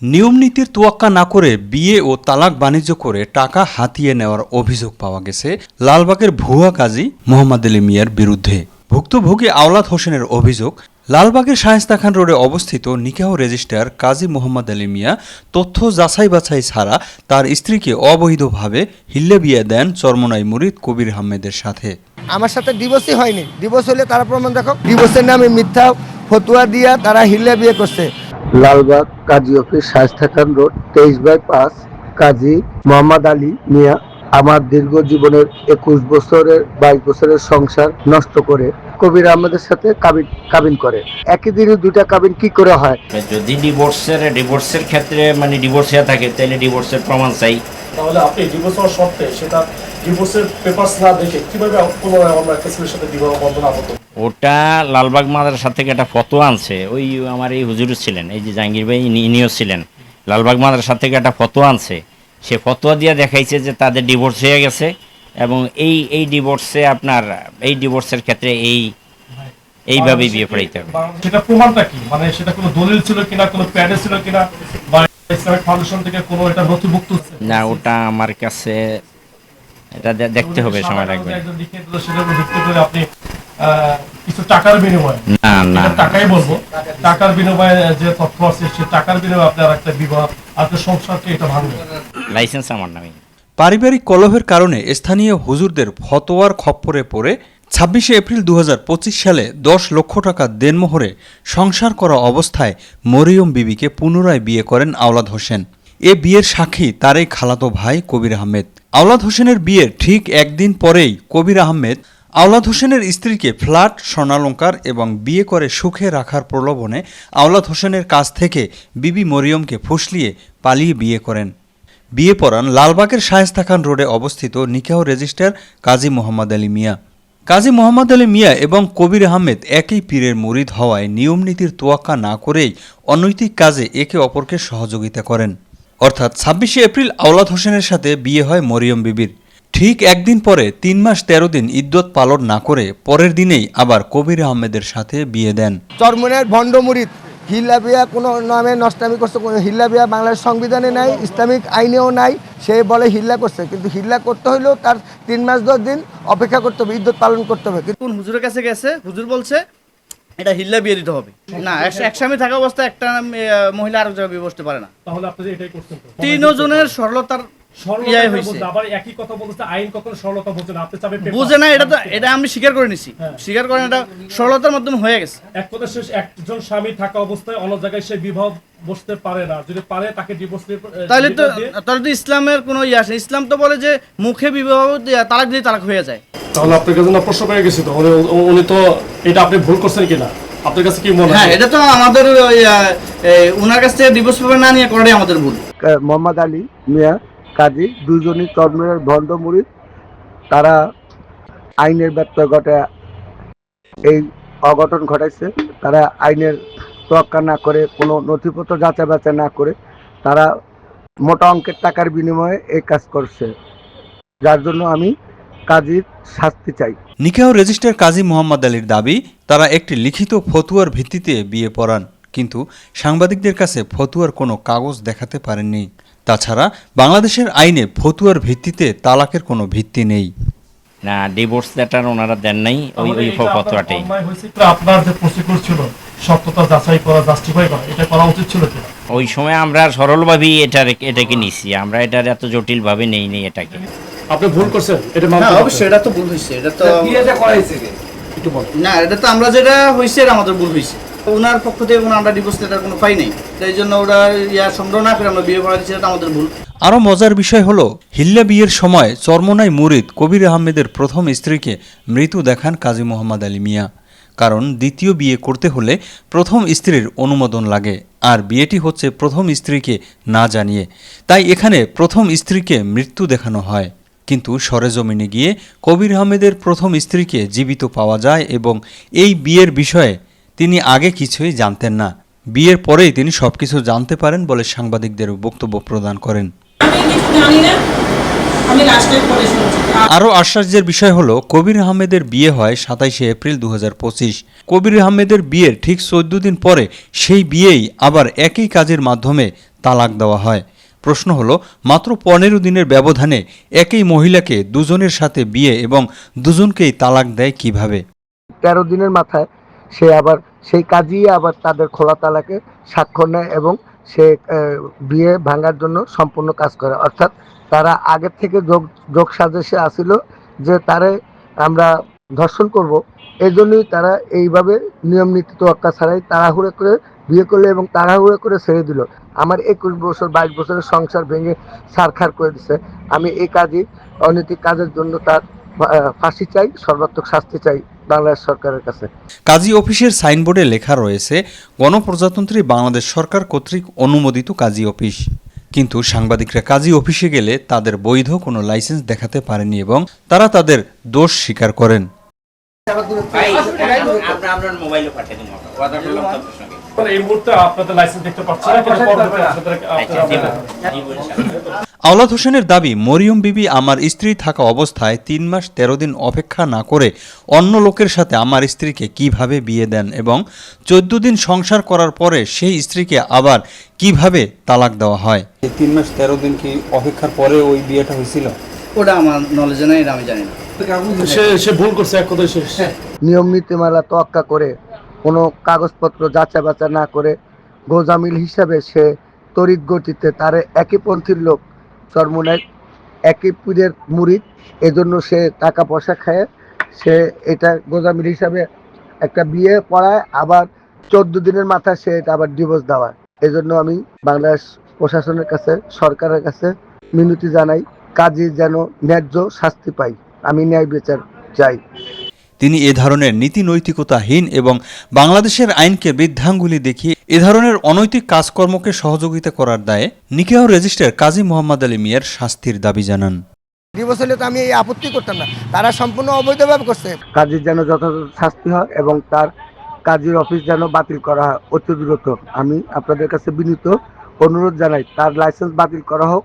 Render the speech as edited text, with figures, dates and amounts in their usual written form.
নিয়ম নীতির তোয়াক্কা না করে বিয়ে ও তালাক বাণিজ্য করে টাকা হাতিয়ে নেওয়ার অভিযোগ পাওয়া গেছে লালবাগের ভুয়া কাজী মোহাম্মদ আলী মিয়ার বিরুদ্ধে। ভুক্তভোগী আওলাদ হোসেনের অভিযোগ, লালবাগের শায়েস্তা খান রোডে অবস্থিত নিকাহ রেজিস্ট্রার কাজী মোহাম্মদ আলী মিয়া তথ্য যাচাই বাছাই ছাড়া তার স্ত্রীকে অবৈধভাবে হিল্লে বিয়ে দেন চরমোনাই মুরিদ কবির আহমেদের সাথে। আমার সাথে ডিভোর্সই হয়নি, ডিভোর্স হলে তারা প্রমাণ দেখো, ডিভোর্সের নামে মিথ্যা ফতুয়া দিয়া তারা হিল্লে বিয়ে করছে। লালবাগ কাজী অফিস, শায়েস্তা খান রোড, 23/5। কাজী মোহাম্মদ আলী মিয়া আমার দীর্ঘ জীবনের 22 বছরের সংসার নষ্ট করে কবির আহমেদের সাথে কাবিন করে। একই দিনে দুইটা কাবিন কি করে হয়? যদি ডিভোর্সের ক্ষেত্রে ডিভোর্স হয়ে থাকে তাহলে ডিভোর্সের প্রমাণ চাই। তাহলে আপনি ডিভোর্স হওয়ার শর্তে সেটা ডিভোর্সের পেপারস না দেখে কিভাবে পুনরায় আমরা একটা ছেলের সাথে বিবাহ বন্ধন আবদ্ধ? ওটা লালবাগ মাদ্রাসা থেকে একটা ফতোয়া আনছে, ওই আমার এই হুজুর ছিলেন, এই যে জাহাঙ্গীর ভাই ইনিও ছিলেন, লালবাগ মাদ্রাসা থেকে একটা ফতোয়া আনছে। সে ফতোয়া দিয়ে দেখাইছে যে তাদের ডিভোর্স হয়ে গেছে এবং এই ডিভোর্সের ক্ষেত্রে এইভাবেই বিয়ে পড়াইতে হবে। সেটা প্রমাণটা কি? সেটা কোনো দলিল ছিল কিনা, কোনো প্যাডে ছিল কিনা, বা ইসলামিক ফাউন্ডেশন থেকে কোনো এটা নথিভুক্ত? না, ওটা আমার কাছে এটা দেখতে হবে, সময় লাগবে। আপনি কিছু টাকার বিনিময়ে, না টাকাই বলবো, টাকার বিনিময়ে যে তথ্য আছে সেই টাকার বিনিময়ে আপনার একটা বিবাহ, আপনার সংসারকে এটা ভাঙবে। লাইসেন্স আমার নামে। পারিবারিক কলহের কারণে স্থানীয় হুজুরদের ফতোয়ার খপ্পরে পড়ে 26 এপ্রিল 2025 সালে 10 লক্ষ টাকা দেনমোহরে সংসার করা অবস্থায় মরিয়ম বিবিকে পুনরায় বিয়ে করেন আওলাদ হোসেন। এ বিয়ের সাক্ষী তারই খালাতো ভাই কবির আহমেদ। আওলাদ হোসেনের বিয়ের ঠিক একদিন পরেই কবির আহমেদ আওলাদ হোসেনের স্ত্রীকে ফ্ল্যাট, স্বর্ণালংকার এবং বিয়ে করে সুখে রাখার প্রলোভনে আওলাদ হোসেনের কাছ থেকে বিবি মরিয়মকে ফুসলিয়ে পালিয়ে বিয়ে করেন। বিয়ে পড়ান লালবাগের শায়েস্তা খান রোডে অবস্থিত নিকাহ রেজিস্ট্রার কাজী মোহাম্মদ আলী মিয়া। কাজী মোহাম্মদ আলী মিয়া এবং কবির আহমেদ একই পীরের মুরিদ হওয়ায় নিয়মনীতির তোয়াক্কা না করেই অনৈতিক কাজে একে অপরকে সহযোগিতা করেন। অর্থাৎ 26 এপ্রিল আওলাদ হোসেনের সাথে বিয়ে হয় মরিয়ম বিবির। ঠিক একদিন পরে 3 মাস 13 দিন ইদ্যত পালন না করে পরের দিনেই আবার কবির আহমেদের সাথে বিয়ে দেন। চরমোনাইয়ের ভণ্ড মুরিদ হিল্লা বিয়া কোনো নামে নষ্টামি করছে, কোনো হিল্লা বিয়া বাংলাদেশ সংবিধানে নাই, ইসলামিক আইনেও নাই। সে বলে হিল্লা করছে, কিন্তু হিল্লা করতে হইলেও তার 3 মাস 10 দিন অপেক্ষা করতে হবে, ইদ্যত পালন করতে হবে। কোন হুজুরের কাছে গেছে, হুজুর বলছে এটা হিল্লা বিয়ে দিতে হবে না, এক স্বামী থাকা অবস্থায় একটা মহিলা আরেক জায়গায় বিয়ে বসতে পারে না। তাহলে আপনি এটাই করছেন? 3 জনের সরলতার আবার একই কথা বলতে আইন কখনো সরলতা বোঝে না, আপনি চাবে বুঝে না। এটা আমি স্বীকার করে নিছি, স্বীকার করেন এটা সরলতার মাধ্যমে হয়ে গেছে। এক কথা শেষ, একজন স্বামী থাকা অবস্থায় অন্য জায়গায় সে বিবাহ বসতে পারে না, যদি পারে তাকে ডিভোর্স। তাহলে তো ইসলামের কোনো আসে, ইসলাম তো বলে যে মুখে বিবাহ তালাক দিয়ে তালাক হয়ে যায়। তাহলে আপনার কাছে প্রশ্ন পেয়ে গেছি, তো উনি তো এটা আপনি ভুল করছেন কিনা আপনার কাছে কি মনে হয়? হ্যাঁ, এটা তো আমাদের ওনার কাছ থেকে ডিভোর্স পেপার না নিয়ে করাটাই আমাদের ভুল। মোহাম্মদ আলী মিয়া কাজী দুজনই চরমোনাইয়ের ভণ্ড মুরিদ। তারা আইনের ব্যত্যয় ঘটায় এই অঘটন ঘটাইছে। তারা আইনের তোয়াক্কা না করে, কোনো নথিপত্র যাচাই বাছাই না করে তারা মোটা অঙ্কের টাকার বিনিময়ে এই কাজ করছে, যার জন্য আমি কাজীর শাস্তি চাই। নিকাহ রেজিস্ট্রার কাজী মোহাম্মদ আলীর দাবি, তারা একটি লিখিত ফতুয়ার ভিত্তিতে বিয়ে পড়ান, কিন্তু সাংবাদিকদের কাছে ফতুয়ার কোনো কাগজ দেখাতে পারেননি। তাছাড়া বাংলাদেশের আইনে ফতুয়ার ভিত্তিতে তালাকের কোনো ভিত্তি নেই। না, ডিভোর্স লেটার ওনারা দেন নাই, ওই ফতোয়াটাই। আপনার যে প্রসিকিউট ছিল সত্যতা যাচাই করা, জাস্টিফাই করা, এটা করা উচিত ছিল কিনা? ওই সময় আমরা সরলভাবেই এটাকে নিছি, আমরা এটার এত জটিলভাবে নেই এটাকে। আপনি ভুল করছেন, এটা অবশ্যই এটা তো ভুল হয়েছে, এটা তো একটু বল না, এটা তো আমরা যেটা হয়েছে এটা আমাদের ভুল হয়েছে। ওনার পক্ষ থেকে কোনো আমরা ডিভোর্স লেটার কোনো পাই নাই, তাই জন্য ওরা সংগ্রহ না করে আমরা বিয়ে করা দিচ্ছি, এটা আমাদের ভুল। আরও মজার বিষয় হলো, হিল্লা বিয়ের সময় চরমোনাই মুরিদ কবির আহমেদের প্রথম স্ত্রীকে মৃত দেখান কাজী মোহাম্মদ আলী মিয়া। কারণ দ্বিতীয় বিয়ে করতে হলে প্রথম স্ত্রীর অনুমোদন লাগে, আর বিয়েটি হচ্ছে প্রথম স্ত্রীকে না জানিয়ে। তাই এখানে প্রথম স্ত্রীকে মৃত্যু দেখানো হয়। কিন্তু সরেজমিনে গিয়ে কবির আহমেদের প্রথম স্ত্রীকে জীবিত পাওয়া যায় এবং এই বিয়ের বিষয়ে তিনি আগে কিছুই জানতেন না। বিয়ের পরেই তিনি সবকিছু জানতে পারেন বলে সাংবাদিকদের বক্তব্য প্রদান করেন। আরও আশ্চর্যের বিষয় হলো, কবির আহমেদের বিয়ে হয় 27 এপ্রিল 2025। কবির আহমেদের বিয়ের ঠিক 14 দিন পরে সেই বিয়েই আবার একই কাজের মাধ্যমে তালাক দেওয়া হয়। প্রশ্ন হলো, মাত্র 15 দিনের ব্যবধানে একই মহিলাকে দুজনের সাথে বিয়ে এবং দুজনকেই তালাক দেয় কিভাবে? 13 দিনের মাথায় সে আবার সেই কাজী আবার তাদের খোলা তালাকে স্বাক্ষর নেয় এবং সে বিয়ে ভাঙার জন্য সম্পূর্ণ কাজ করে। অর্থাৎ তারা আগের থেকে যোগ সাজেশে আসিল যে তারে আমরা ধর্ষণ করব, এই জন্যই তারা এইভাবে নিয়ম নীতি তোয়াক্কা ছাড়াই তাড়াহুড়ো করে বিয়ে করলো এবং তাড়াহুড়ো করে ছেড়ে দিল। আমার 21 বছর 22 বছরের সংসার ভেঙে ছারখার করে দিছে। আমি এই কাজই অনৈতিক কাজের জন্য তার ফাঁসি চাই, সর্বাত্মক শাস্তি চাই বাংলাদেশ সরকারের কাছে। কাজী অফিসের সাইনবোর্ডে লেখা রয়েছে গণপ্রজাতন্ত্রী বাংলাদেশ সরকার কর্তৃক অনুমোদিত কাজী অফিস। কিন্তু সাংবাদিকরা কাজী অফিসে গেলে তাদের বৈধ কোনো লাইসেন্স দেখাতে পারেনি এবং তারা তাদের দোষ স্বীকার করেন। এই মুহূর্তে আপনাদের লাইসেন্স দেখতে পাচ্ছি না, কিন্তু পরবর্তীতে আওলাদ হোসেনের দাবি, মরিয়ম বিবি আমার স্ত্রী থাকা অবস্থায় 3 মাস 13 দিন অপেক্ষা না করে অন্য লোকের সাথে আমার স্ত্রীকে কিভাবে বিয়ে দেন এবং 14 দিন সংসার করার পরে সেই স্ত্রীকে আবার কিভাবে তালাক দেওয়া হয়। 3 মাস 13 দিন কি অপেক্ষার পরে ওই বিয়েটা হয়েছিল? ওটা আমার নলেজে নাই, এটা আমি জানি না। সে ভুল করছে, এক কথায় শেষ। নিয়ম নীতিমালা তোয়াক্কা করে কোনো কাগজপত্র যাচাই বাছাই না করে গোজামিল হিসাবে সে তড়িৎ গতিতে তার একই পন্থীর লোক জন্ম নেয়, একই পীরের মুরিদ, এজন্য সে টাকা পয়সা খায়, সে এটা গোজামিল হিসাবে একটা বিয়ে পড়ায়, আবার 14 দিনের মাথায় সে এটা আবার ডিভোর্স দেওয়ায়। এজন্য আমি বাংলাদেশ প্রশাসনের কাছে, সরকারের কাছে মিনতি জানাই, কাজী যেন ন্যায্য শাস্তি পাই। আমি ন্যায় বিচার চাই। তিনি এ ধরনের নীতি নৈতিকতাহীন এবং বাংলাদেশের আইনকে বৃদ্ধাঙ্গুলি দেখিয়ে এ ধরনের অনৈতিক কাজকর্মকে সহযোগিতা করার দায়ে নিকাহ রেজিস্ট্রার কাজী মোহাম্মদ আলী মিয়ার শাস্তির দাবি জানান। ডিভোর্স হলে তো আমি এই আপত্তি করতাম না, তারা সম্পূর্ণ অবৈধভাবে করছে। কাজীর যেন যথাযথ শাস্তি হয় এবং তার কাজীর অফিস যেন বাতিল করা হয় অতি দ্রুত। আমি আপনাদের কাছে বিনীত অনুরোধ জানাই তার লাইসেন্স বাতিল করা হোক।